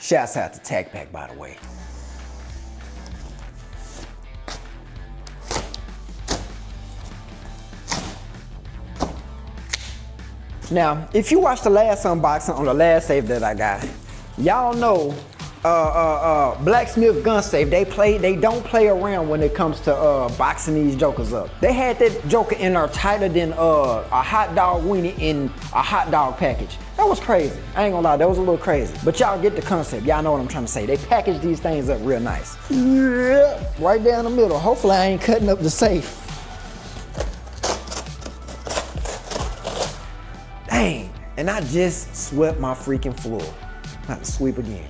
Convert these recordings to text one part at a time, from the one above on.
Shouts out to Tac Pack, by the way. Now, if you watched the last unboxing on the last safe that I got, y'all know BlackSmith gun safe, they don't play around when it comes to boxing these jokers up. They had that joker in there tighter than a hot dog weenie in a hot dog package. That was crazy. I ain't gonna lie, that was a little crazy. But y'all get the concept. Y'all know what I'm trying to say. They package these things up real nice. Yeah, right down the middle. Hopefully I ain't cutting up the safe. Dang, and I just swept my freaking floor. I have to sweep again.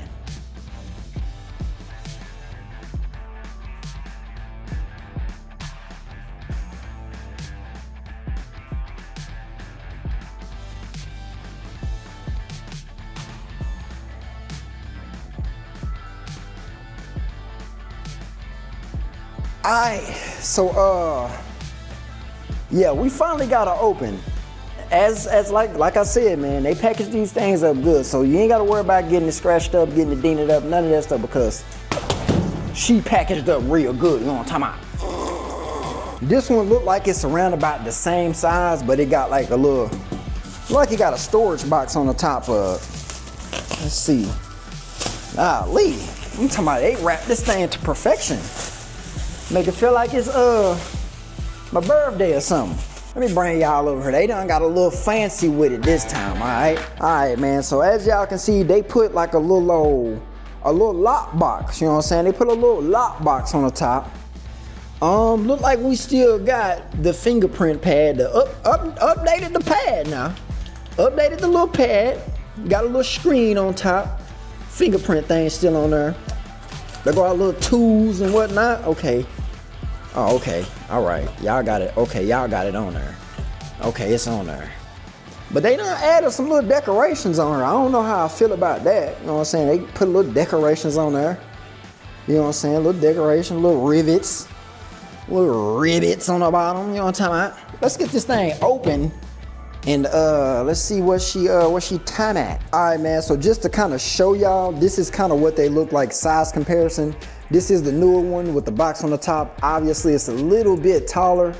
Alright, so yeah, we finally got her open. As like I said, man, they package these things up good, so you ain't gotta worry about getting it scratched up, getting it dented up, none of that stuff, because she packaged up real good. You know what I'm talking about? This one looked like it's around about the same size, but it got like a little, like it got a storage box on the top of it. Let's see. Lee, I'm talking about they wrapped this thing to perfection. Make it feel like it's my birthday or something. Let me bring y'all over here. They done got a little fancy with it this time, all right? All right, man, so as y'all can see, they put like a little lock box, you know what I'm saying? They put a little lock box on the top. Look like we still got the fingerprint pad, updated the pad now. Updated the little pad, got a little screen on top. Fingerprint thing still on there. They got our little tools and whatnot, okay. Oh, okay, all right, y'all got it. Okay, y'all got it on there. Okay, it's on there. But they done added some little decorations on her. I don't know how I feel about that. You know what I'm saying? They put little decorations on there. You know what I'm saying? Little decoration, little rivets on the bottom. You know what I'm talking about? Let's get this thing open and let's see what she time at. All right, man, so just to kind of show y'all, this is kind of what they look like, size comparison. This is the newer one with the box on the top. Obviously, it's a little bit taller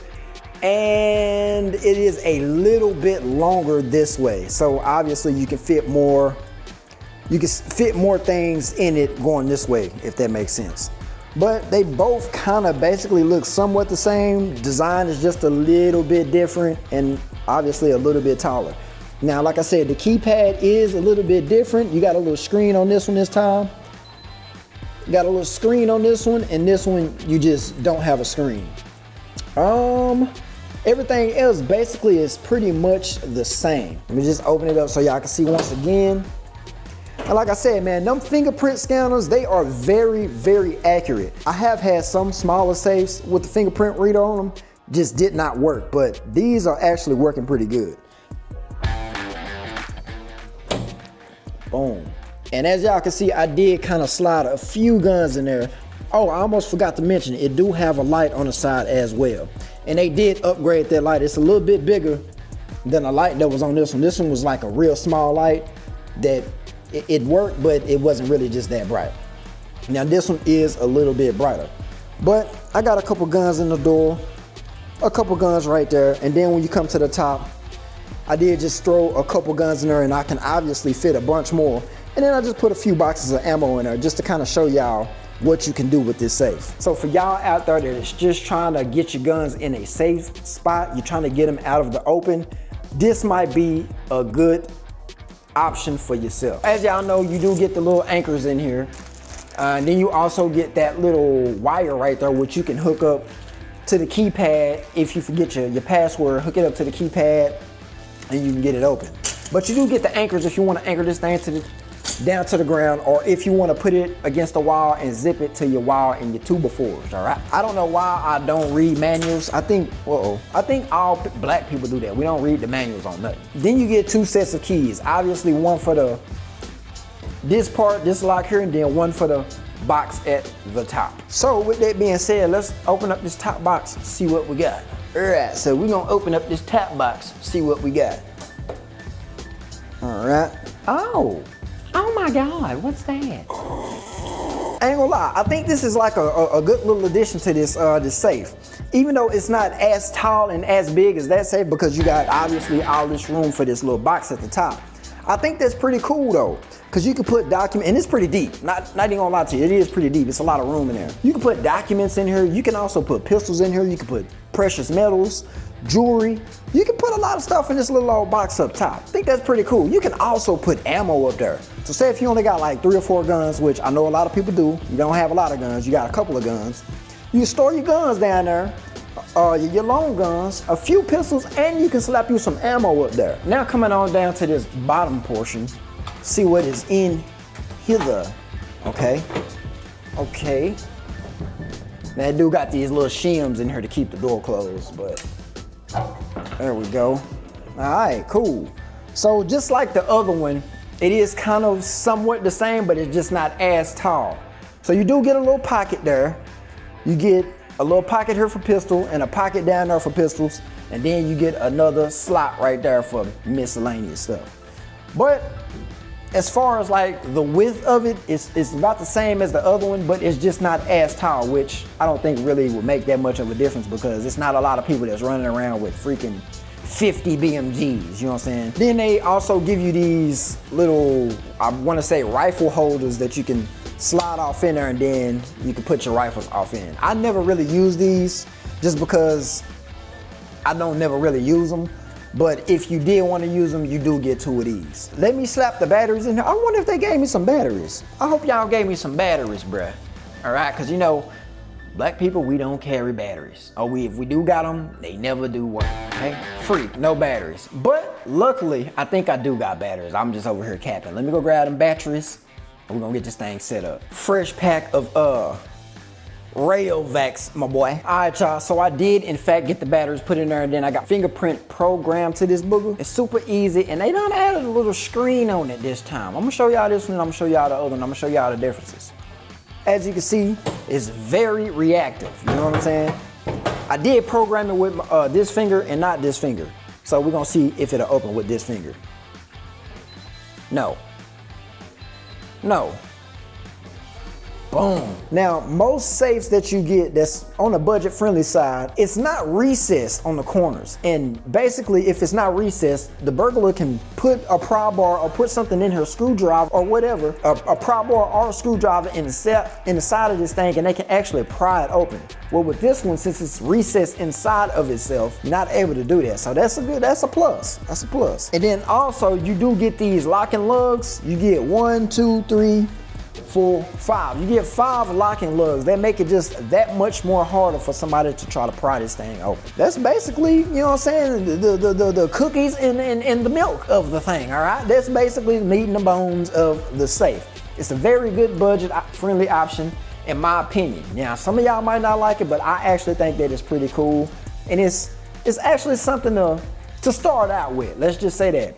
and it is a little bit longer this way. So obviously you can fit more things in it going this way, if that makes sense. But they both kind of basically look somewhat the same. Design is just a little bit different and obviously a little bit taller. Now, like I said, the keypad is a little bit different. You got a little screen on this one this time. You got a little screen on this one, and this one you just don't have a screen. Everything else basically is pretty much the same. Let me just open it up so y'all can see once again. And like I said, man, them fingerprint scanners, they are very, very accurate. I have had some smaller safes with the fingerprint reader on them, just did not work, but these are actually working pretty good. Boom. And as y'all can see, I did kind of slide a few guns in there. Oh, I almost forgot to mention, it do have a light on the side as well. And they did upgrade that light. It's a little bit bigger than the light that was on this one. This one was like a real small light that it worked, but it wasn't really just that bright. Now this one is a little bit brighter. But I got a couple guns in the door, a couple guns right there. And then when you come to the top, I did just throw a couple guns in there, and I can obviously fit a bunch more. And then I just put a few boxes of ammo in there just to kind of show y'all what you can do with this safe. So for y'all out there that is just trying to get your guns in a safe spot, you're trying to get them out of the open, this might be a good option for yourself. As y'all know, you do get the little anchors in here. And then you also get that little wire right there, which you can hook up to the keypad. If you forget your password, hook it up to the keypad and you can get it open. But you do get the anchors if you want to anchor this thing down to the ground, or if you want to put it against the wall and zip it to your wall and your 2x4s, all right? I don't know why I don't read manuals. I think all black people do that. We don't read the manuals on nothing. Then you get two sets of keys. Obviously one for this part, this lock here, and then one for the box at the top. So with that being said, let's open up this top box, see what we got. All right, so we're gonna open up this top box, see what we got. All right. Oh my God, what's that? I ain't gonna lie, I think this is like a good little addition to this safe. Even though it's not as tall and as big as that safe, because you got obviously all this room for this little box at the top. I think that's pretty cool though, because you can put documents, and it's pretty deep. Not even gonna lie to you, it is pretty deep. It's a lot of room in there. You can put documents in here. You can also put pistols in here. You can put precious metals, jewelry. You can put a lot of stuff in this little old box up top. I think that's pretty cool. You can also put ammo up there. So say if you only got like 3 or 4 guns, which I know a lot of people do. You don't have a lot of guns, you got a couple of guns. You can store your guns down there, your long guns, a few pistols, and you can slap you some ammo up there. Now coming on down to this bottom portion, see what is in hither. Okay. That dude got these little shims in here to keep the door closed, but there we go. All right, cool. So just like the other one, it is kind of somewhat the same, but it's just not as tall. So you do get a little pocket there. You get a little pocket here for pistol and a pocket down there for pistols. And then you get another slot right there for miscellaneous stuff. But as far as like the width of it, it's about the same as the other one, but it's just not as tall, which I don't think really would make that much of a difference because it's not a lot of people that's running around with freaking 50 BMGs, you know what I'm saying? Then they also give you these little, I want to say rifle holders that you can slide off in there and then you can put your rifles off in. I never really use these just because I don't never really use them. But if you did want to use them, you do get 2 of these. Let me slap the batteries in here. I wonder if they gave me some batteries. I hope y'all gave me some batteries, bruh. All right, because you know, black people, we don't carry batteries. Or if we do got them, they never do work, okay? Free, no batteries. But luckily, I think I do got batteries. I'm just over here capping. Let me go grab them batteries and we're gonna get this thing set up. Fresh pack of Rayovacs, my boy. All right, y'all, so I did in fact get the batteries put in there and then I got fingerprint programmed to this booger. It's super easy and they done added a little screen on it this time. I'm gonna show y'all this one and I'm gonna show y'all the other one. I'm gonna show y'all the differences. As you can see, it's very reactive, you know what I'm saying? I did program it with this finger and not this finger. So we're gonna see if it'll open with this finger. No. Boom. Now, most safes that you get that's on the budget-friendly side, it's not recessed on the corners. And basically, if it's not recessed, the burglar can put a pry bar or put something in her screwdriver or whatever, a pry bar or a screwdriver in the side of this thing, and they can actually pry it open. Well, with this one, since it's recessed inside of itself, you're not able to do that. So that's a plus. That's a plus. And then also, you do get these locking lugs. You get 1, 2, 3, 4, 5. You get 5 locking lugs. That make it just that much more harder for somebody to try to pry this thing open. That's basically, you know what I'm saying, the cookies and the milk of the thing, all right? That's basically the meat and the bones of the safe. It's a very good budget-friendly option, in my opinion. Now, some of y'all might not like it, but I actually think that it's pretty cool. And it's actually something to start out with. Let's just say that.